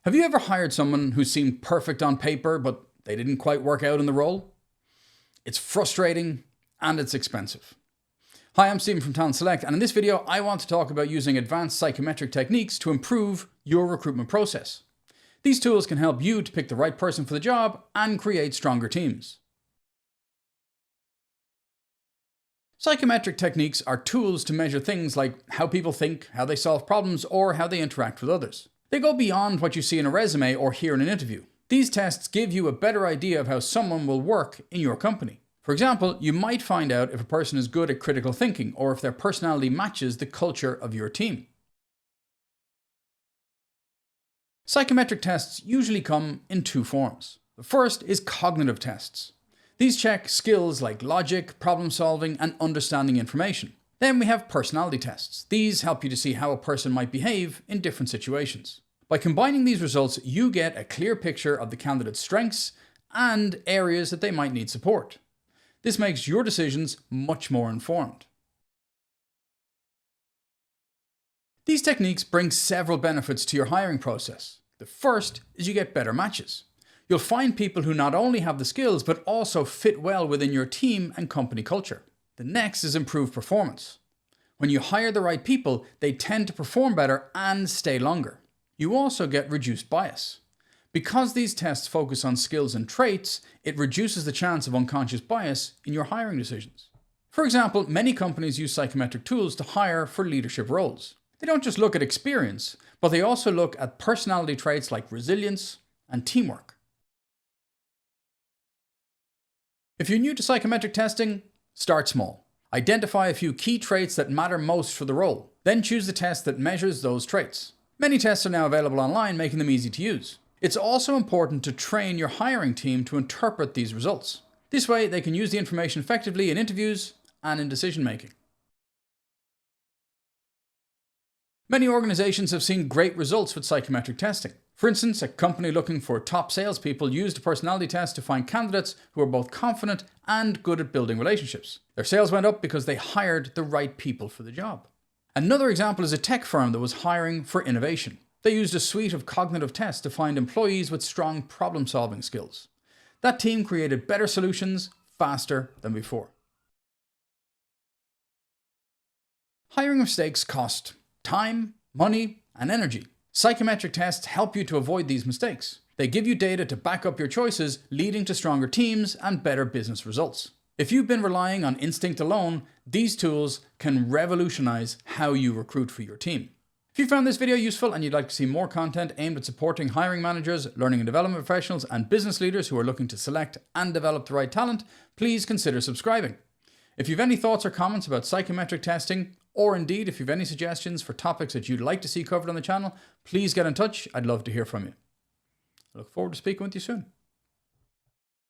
Have you ever hired someone who seemed perfect on paper, but they didn't quite work out in the role? It's frustrating and it's expensive. Hi, I'm Stephen from Talent Select, and in this video, I want to talk about using advanced psychometric techniques to improve your recruitment process. These tools can help you to pick the right person for the job and create stronger teams. Psychometric techniques are tools to measure things like how people think, how they solve problems, or how they interact with others. They go beyond what you see in a resume or hear in an interview. These tests give you a better idea of how someone will work in your company. For example, you might find out if a person is good at critical thinking or if their personality matches the culture of your team. Psychometric tests usually come in two forms. The first is cognitive tests. These check skills like logic, problem solving, and understanding information. Then we have personality tests. These help you to see how a person might behave in different situations. By combining these results, you get a clear picture of the candidate's strengths and areas that they might need support. This makes your decisions much more informed. These techniques bring several benefits to your hiring process. The first is you get better matches. You'll find people who not only have the skills, but also fit well within your team and company culture. The next is improved performance. When you hire the right people, they tend to perform better and stay longer. You also get reduced bias. Because these tests focus on skills and traits, it reduces the chance of unconscious bias in your hiring decisions. For example, many companies use psychometric tools to hire for leadership roles. They don't just look at experience, but they also look at personality traits like resilience and teamwork. If you're new to psychometric testing, start small. Identify a few key traits that matter most for the role. Then choose the test that measures those traits. Many tests are now available online, making them easy to use. It's also important to train your hiring team to interpret these results. This way, they can use the information effectively in interviews and in decision making. Many organizations have seen great results with psychometric testing. For instance, a company looking for top salespeople used a personality test to find candidates who are both confident and good at building relationships. Their sales went up because they hired the right people for the job. Another example is a tech firm that was hiring for innovation. They used a suite of cognitive tests to find employees with strong problem-solving skills. That team created better solutions faster than before. Hiring mistakes cost time, money, and energy. Psychometric tests help you to avoid these mistakes. They give you data to back up your choices, leading to stronger teams and better business results. If you've been relying on instinct alone, these tools can revolutionize how you recruit for your team. If you found this video useful and you'd like to see more content aimed at supporting hiring managers, learning and development professionals, and business leaders who are looking to select and develop the right talent, please consider subscribing. If you've any thoughts or comments about psychometric testing, or indeed if you've any suggestions for topics that you'd like to see covered on the channel, please get in touch. I'd love to hear from you. I look forward to speaking with you soon.